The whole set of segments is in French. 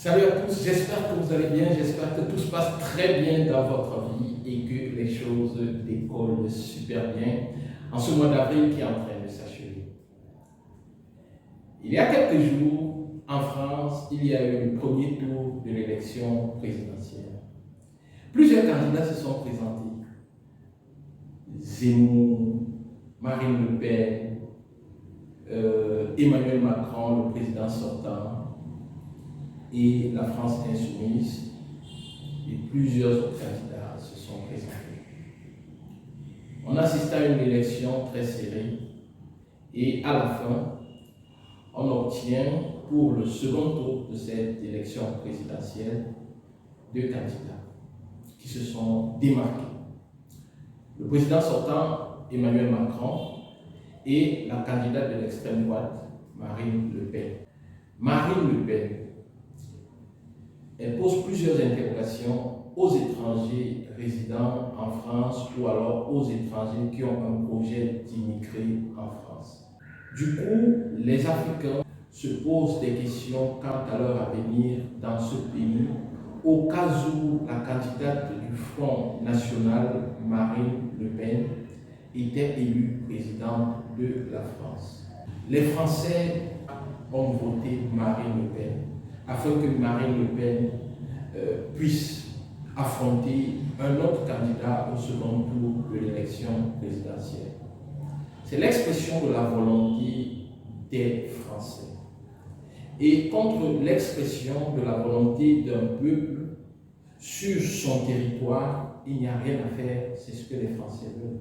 Salut à tous, j'espère que vous allez bien, j'espère que tout se passe très bien dans votre vie et que les choses décollent super bien en ce mois d'avril qui est en train de s'achever. Il y a quelques jours, en France, il y a eu le premier tour de l'élection présidentielle. Plusieurs candidats se sont présentés. Zemmour, Marine Le Pen, Emmanuel Macron, le président sortant, et la France insoumise, et plusieurs autres candidats se sont présentés. On assiste à une élection très serrée et à la fin, on obtient pour le second tour de cette élection présidentielle deux candidats qui se sont démarqués. Le président sortant, Emmanuel Macron, et la candidate de l'extrême droite, Marine Le Pen. Marine Le Pen, elle pose plusieurs interrogations aux étrangers résidant en France ou alors aux étrangers qui ont un projet d'immigrer en France. Du coup, les Africains se posent des questions quant à leur avenir dans ce pays, au cas où la candidate du Front National, Marine Le Pen, était élue présidente de la France. Les Français ont voté Marine Le Pen afin que Marine Le Pen puisse affronter un autre candidat au second tour de l'élection présidentielle. C'est l'expression de la volonté des Français. Et contre l'expression de la volonté d'un peuple sur son territoire, il n'y a rien à faire, c'est ce que les Français veulent.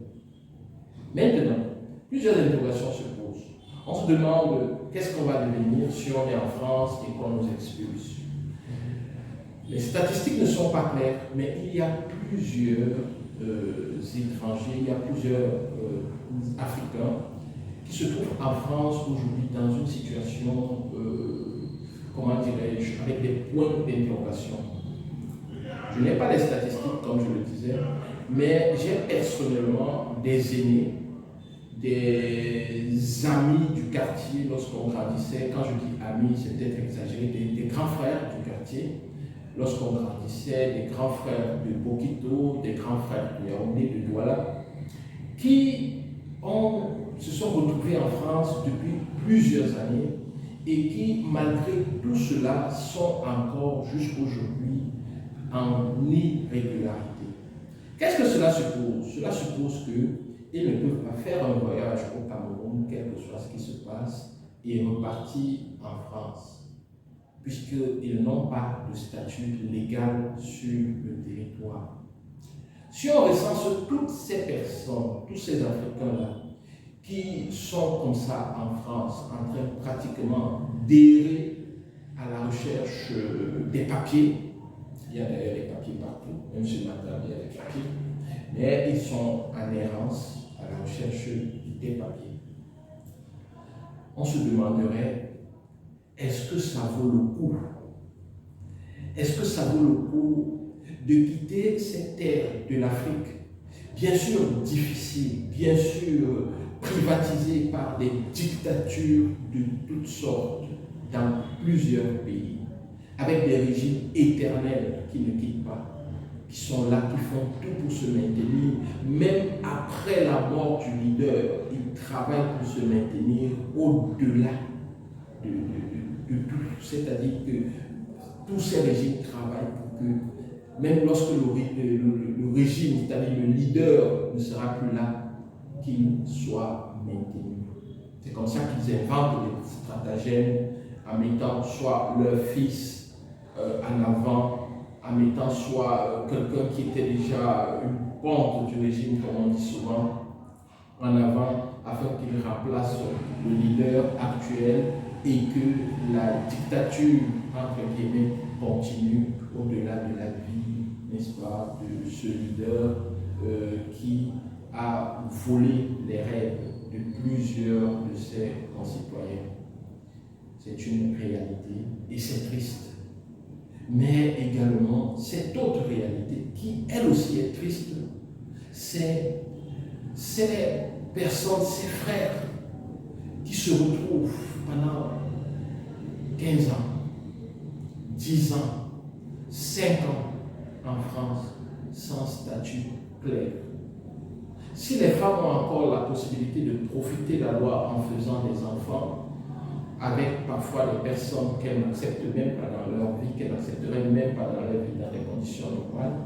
Maintenant, plusieurs interrogations se posent. On se demande qu'est-ce qu'on va devenir si on est en France et qu'on nous expulse. Les statistiques ne sont pas claires, mais il y a plusieurs étrangers, il y a plusieurs Africains qui se trouvent en France aujourd'hui dans une situation, comment dirais-je, avec des points d'interrogation. Je n'ai pas les statistiques, comme je le disais, mais j'ai personnellement des aînés, des amis du quartier lorsqu'on grandissait. Quand je dis amis, c'est peut-être exagéré, des grands frères du quartier. Lorsqu'on grandissait, des grands frères de Bokito, des grands frères de Yaoundé, de Douala, qui se sont retrouvés en France depuis plusieurs années et qui, malgré tout cela, sont encore jusqu'aujourd'hui en irrégularité. Qu'est-ce que cela suppose? Cela suppose qu'ils ne peuvent pas faire un voyage au Cameroun, quel que soit ce qui se passe, et repartir en France, puisqu'ils n'ont pas de statut légal sur le territoire. Si on recense toutes ces personnes, tous ces Africains-là, qui sont comme ça en France, en train pratiquement d'errer à la recherche des papiers, il y a d'ailleurs des papiers partout, même ce matin il y a des papiers, mais ils sont en errance à la recherche des papiers. On se demanderait, est-ce que ça vaut le coup? Est-ce que ça vaut le coup de quitter cette terre de l'Afrique, bien sûr difficile, bien sûr privatisée par des dictatures de toutes sortes dans plusieurs pays, avec des régimes éternels qui ne quittent pas, qui sont là, qui font tout pour se maintenir, même après la mort du leader, ils travaillent pour se maintenir au-delà de tout, c'est-à-dire que tous ces régimes travaillent pour que, même lorsque le régime, c'est-à-dire le leader, ne sera plus là, qu'il soit maintenu. C'est comme ça qu'ils inventent des stratagèmes en mettant soit leur fils en avant, en mettant soit quelqu'un qui était déjà une ponte du régime, comme on dit souvent, en avant, afin qu'il remplace le leader actuel et que la dictature, entre guillemets, continue au-delà de la vie, n'est-ce pas, de ce leader qui a volé les rêves de plusieurs de ses concitoyens. C'est une réalité et c'est triste. Mais également, cette autre réalité qui, elle aussi, est triste, c'est ces personnes, ces frères qui se retrouvent pendant 15 ans, 10 ans, 5 ans en France sans statut clair. Si les femmes ont encore la possibilité de profiter de la loi en faisant des enfants, avec parfois des personnes qu'elles n'acceptent même pas dans leur vie, qu'elles n'accepteraient même pas dans leur vie dans des conditions normales,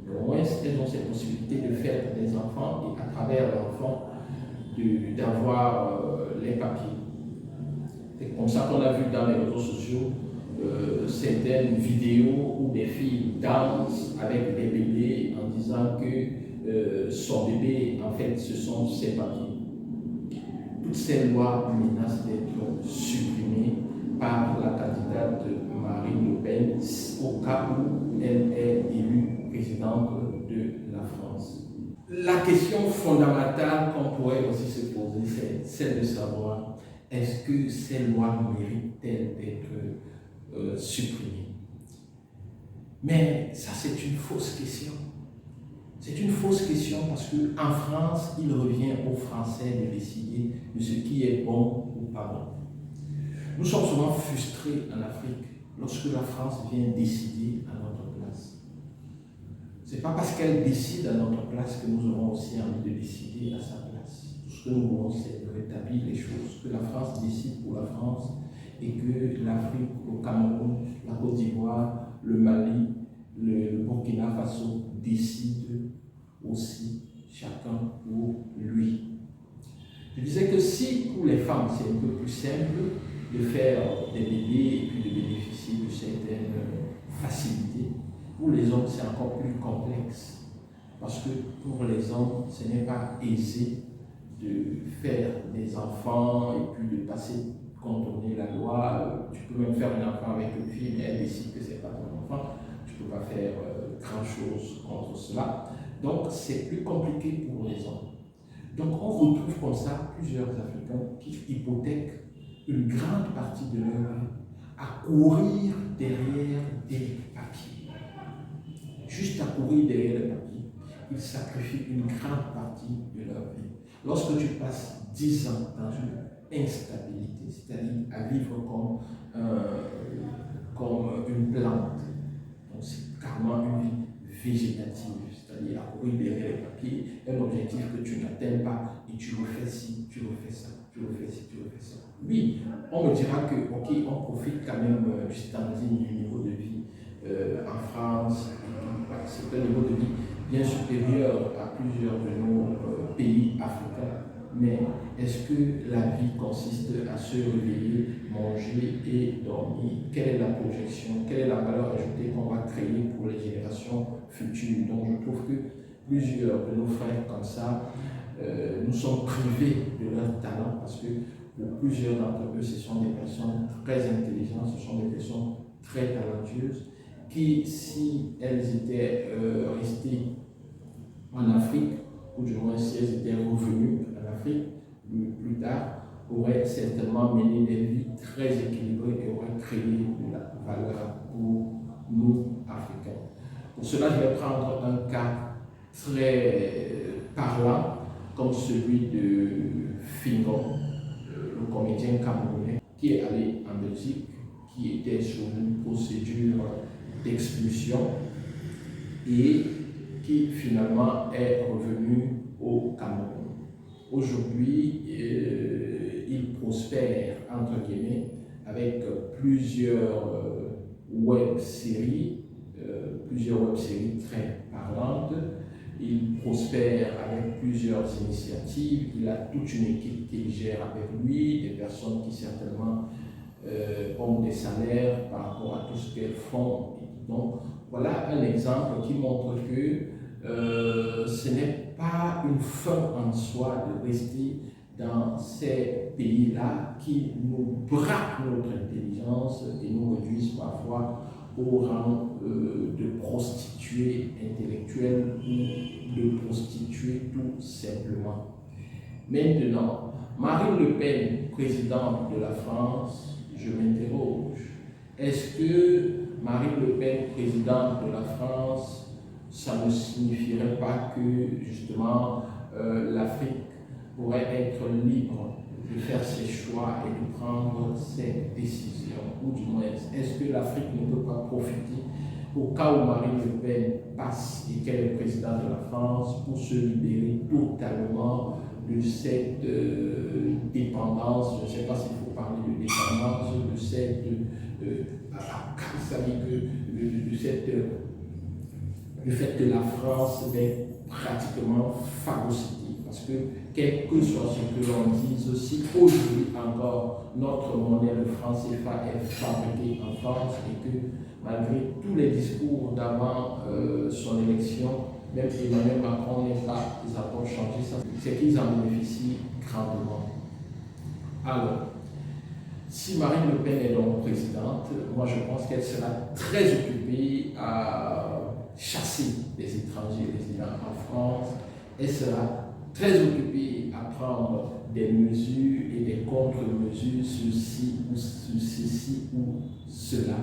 au moins elles ont cette possibilité de faire des enfants et à travers l'enfant d'avoir les papiers. C'est comme ça qu'on a vu dans les réseaux sociaux certaines vidéos où des filles dansent avec des bébés en disant que son bébé, en fait, ce sont ses papiers. Toutes ces lois menacent d'être supprimées par la candidate Marine Le Pen au cas où elle est élue présidente de la France. La question fondamentale qu'on pourrait aussi se poser, c'est celle de savoir est-ce que ces lois méritent-elles d'être supprimées? Mais ça, c'est une fausse question. C'est une fausse question parce qu'en France, il revient aux Français de décider de ce qui est bon ou pas bon. Nous sommes souvent frustrés en Afrique lorsque la France vient décider à notre place. Ce n'est pas parce qu'elle décide à notre place que nous aurons aussi envie de décider à sa place. Tout ce que nous voulons, c'est de rétablir les choses, que la France décide pour la France et que l'Afrique, le Cameroun, la Côte d'Ivoire, le Mali, le Burkina Faso décident aussi chacun pour lui. Je disais que si pour les femmes c'est un peu plus simple de faire des bébés et puis de bénéficier de certaines facilités, pour les hommes c'est encore plus complexe parce que pour les hommes ce n'est pas aisé de faire des enfants et puis de passer contourner la loi. Tu peux même faire un enfant avec une fille mais elle décide que c'est pas ton enfant. Tu ne peux pas faire grand chose contre cela. Donc, c'est plus compliqué pour les hommes. Donc, on retrouve comme ça plusieurs Africains qui hypothèquent une grande partie de leur vie à courir derrière des papiers. Juste à courir derrière les papiers, ils sacrifient une grande partie de leur vie. Lorsque tu passes 10 ans dans une instabilité, c'est-à-dire à vivre comme une plante, donc c'est carrément une vie végétative, c'est-à-dire à courir derrière les papiers, un objectif que tu n'atteins pas et tu refais ci, tu refais ça, tu refais ci, tu refais ça. Oui, on me dira que, ok, on profite quand même du standing du niveau de vie en France, c'est un niveau de vie bien supérieur à plusieurs de nos pays africains. Mais est-ce que la vie consiste à se réveiller, manger et dormir? Quelle est la projection? Quelle est la valeur ajoutée qu'on va créer pour les générations futures? Donc je trouve que plusieurs de nos frères comme ça, nous sommes privés de leur talent parce que pour plusieurs d'entre eux, ce sont des personnes très intelligentes, ce sont des personnes très talentueuses qui, si elles étaient restées en Afrique, ou du moins si elles étaient revenues en Afrique plus tard, auraient certainement mené des vies très équilibrées et auraient créé de la valeur pour nous, Africains. Pour cela, je vais prendre un cas très parlant, comme celui de Fingon, le comédien camerounais, qui est allé en Belgique, qui était sur une procédure d'expulsion et qui finalement est revenu au Cameroun. Aujourd'hui, il prospère, entre guillemets, avec plusieurs web-séries très parlantes. Il prospère avec plusieurs initiatives. Il a toute une équipe qu'il gère avec lui, des personnes qui certainement ont des salaires par rapport à tout ce qu'elles font. Donc, voilà un exemple qui montre que ce n'est pas une fin en soi de rester dans ces pays-là qui nous braquent notre intelligence et nous réduisent parfois au rang de prostituées intellectuelles ou de prostituées tout simplement. Maintenant, Marine Le Pen, présidente de la France, je m'interroge, est-ce que Marine Le Pen, présidente de la France, ça ne signifierait pas que justement l'Afrique pourrait être libre de faire ses choix et de prendre ses décisions, ou du moins, est-ce que l'Afrique ne peut pas profiter au cas où Marine Le Pen passe et qu'elle est présidente de la France pour se libérer totalement de cette dépendance, je ne sais pas s'il faut parler de dépendance, de cette, vous savez que, du fait que la France est pratiquement phagocytée, parce que quel que soit ce que l'on dise, si aujourd'hui encore notre monnaie, le franc CFA, est fabriqué en France et que malgré tous les discours d'avant son élection, même Emmanuel Macron n'est pas, ils ont changé ça, c'est qu'ils en bénéficient grandement. Alors, si Marine Le Pen est donc présidente, moi je pense qu'elle sera très occupée à chasser les étrangers résidant en France. Elle sera très occupée à prendre des mesures et des contre-mesures sur ceci ou cela.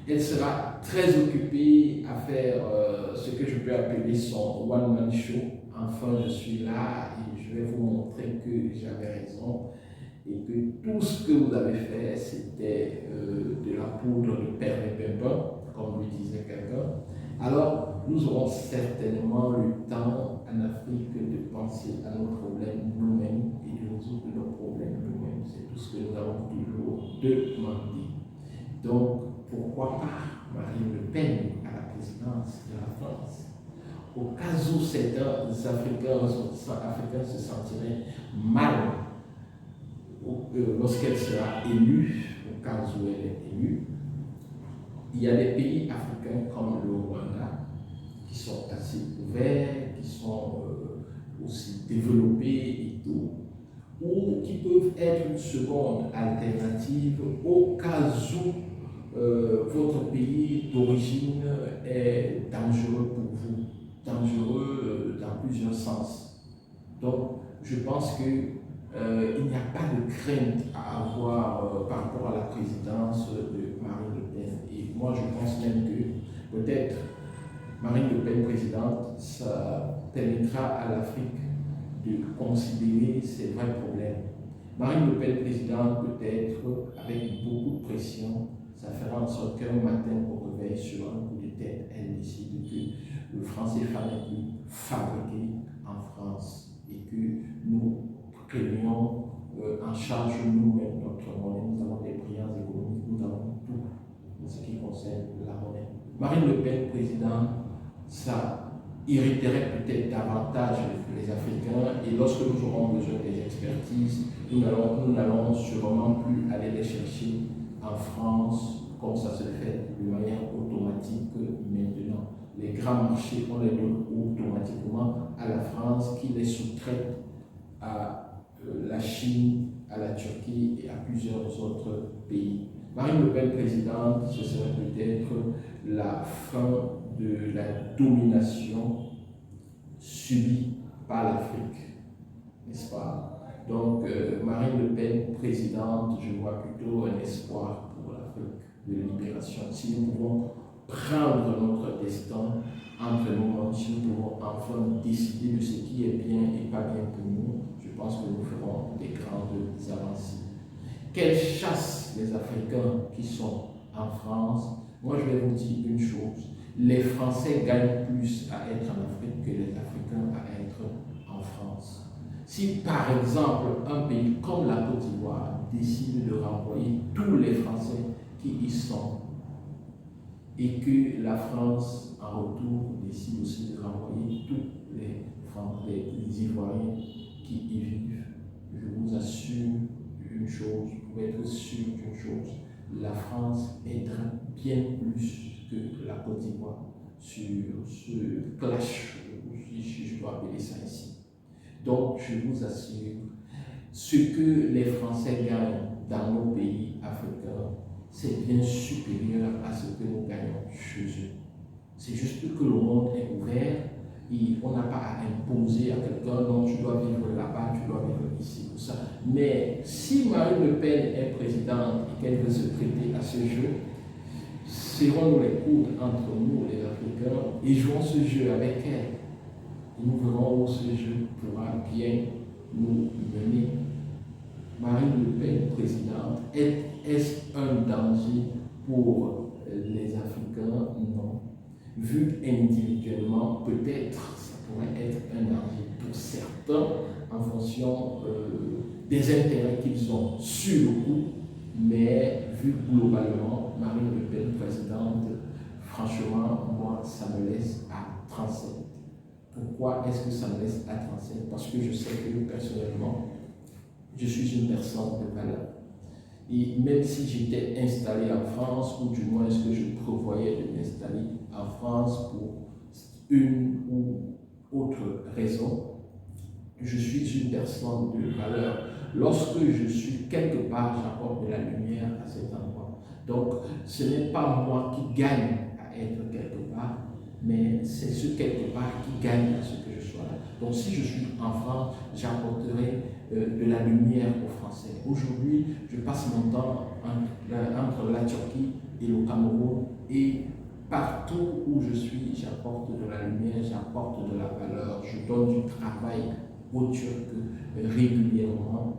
Elle sera très occupée à faire ce que je peux appeler son one-man show. Enfin, je suis là et je vais vous montrer que j'avais raison et que tout ce que vous avez fait, c'était de la poudre de perlimpinpin, comme lui disait quelqu'un. Alors, nous aurons certainement le temps en Afrique de penser à nos problèmes nous-mêmes et de résoudre nos problèmes nous-mêmes. C'est tout ce que nous avons toujours demandé. Donc, pourquoi pas Marine Le Pen à la présidence de la France? Au cas où certains Africains se sentiraient mal lorsqu'elle sera élue, au cas où elle est élue, il y a des pays africains comme le Rwanda qui sont assez ouverts, qui sont aussi développés et tout, ou qui peuvent être une seconde alternative au cas où votre pays d'origine est dangereux pour vous, dangereux dans plusieurs sens. Donc, je pense que il n'y a pas de crainte à avoir par rapport à la présidence de Marine Le Pen. Et moi, je pense même que peut-être Marine Le Pen présidente, ça permettra à l'Afrique de considérer ses vrais problèmes. Marine Le Pen présidente, peut-être avec beaucoup de pression, ça fera en sorte qu'un matin au réveil, sur un coup de tête, elle décide que le franc CFA n'est plus fabriqué en France et que nous prenions en charge nous-mêmes notre monnaie. Nous avons des brillants économiques, nous avons tout en ce qui concerne la monnaie. Marine Le Pen présidente, ça irriterait peut-être davantage les Africains et lorsque nous aurons besoin des expertises, nous n'allons sûrement plus aller les chercher en France comme ça se fait de manière automatique maintenant. Les grands marchés, on les donne automatiquement à la France qui les sous-traite à la Chine, à la Turquie et à plusieurs autres pays. Marine Le Pen présidente, ce serait peut-être la fin de la domination subie par l'Afrique, n'est-ce pas? Donc, Marine Le Pen présidente, je vois plutôt un espoir pour l'Afrique de libération. Si nous pouvons prendre notre destin entre nos mains, si nous pouvons enfin décider de ce qui est bien et pas bien pour nous, je pense que nous ferons des grandes avancées. Qu'elle chasse les Africains qui sont en France, moi je vais vous dire une chose, les Français gagnent plus à être en Afrique que les Africains à être en France. Si par exemple un pays comme la Côte d'Ivoire décide de renvoyer tous les Français qui y sont et que la France en retour décide aussi de renvoyer tous les Ivoiriens qui y vivent, je vous assure une chose, vous pouvez être sûr d'une chose, la France aidera bien plus que la Côte d'Ivoire sur ce clash, si je dois appeler ça ici. Donc, je vous assure, ce que les Français gagnent dans nos pays africains, c'est bien supérieur à ce que nous gagnons chez eux. C'est juste que le monde est ouvert et on n'a pas à imposer à quelqu'un, non, tu dois vivre là-bas, tu dois vivre ici, tout ça. Mais si Marine Le Pen est présidente et qu'elle veut se prêter à ce jeu, serrons-nous les coudes entre nous, les Africains, et jouons ce jeu avec elle. Et nous verrons où ce jeu pourra bien nous mener. Marine Le Pen, présidente, est-ce un danger pour les Africains? Non. Vu individuellement, peut-être ça pourrait être un danger pour certains en fonction des intérêts qu'ils ont sur le coup, mais vu globalement, Marine Le Pen, présidente, franchement, moi, ça me laisse à 37. Pourquoi est-ce que ça me laisse à 37? Parce que je sais que personnellement, je suis une personne de valeur. Et même si j'étais installé en France, ou du moins est-ce que je prévoyais de m'installer en France pour une ou autre raison, je suis une personne de valeur. Lorsque je suis quelque part, j'apporte de la lumière à cet endroit. Donc, ce n'est pas moi qui gagne à être quelque part, mais c'est ce quelque part qui gagne à ce que je sois là. Donc, si je suis en France, j'apporterai de la lumière aux Français. Aujourd'hui, je passe mon temps entre la Turquie et le Cameroun, et partout où je suis, j'apporte de la lumière, j'apporte de la valeur, je donne du travail aux Turcs régulièrement,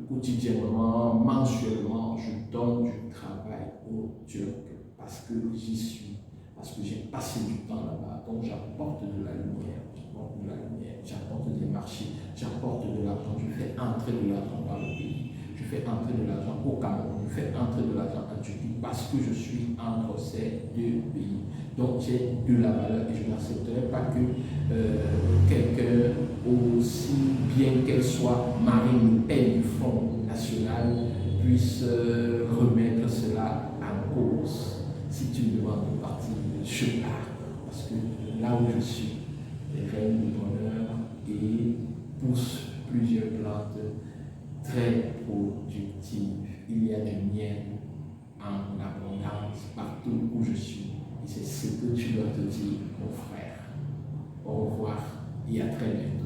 quotidiennement, mensuellement, je donne du travail aux Turcs parce que j'y suis, parce que j'ai passé du temps là-bas. Donc j'apporte de la lumière, j'apporte des marchés, j'apporte de l'argent, je fais entrer de l'argent dans le pays, je fais entrer de l'argent au Cameroun, je fais entrer de l'argent en Turquie parce que je suis entre ces deux pays. Donc j'ai de la valeur et je n'accepterai pas que quelqu'un, aussi bien qu'elle soit Marine Le Pen du Front National, puisse remettre cela en cause. Si tu me demandes de partir, je pars. Parce que là où je suis, les règne du bonheur et pousse plusieurs plantes très productives. Il y a du miel en abondance partout où je suis. Et c'est ce que tu dois te dire, mon frère. Au revoir et à très bientôt.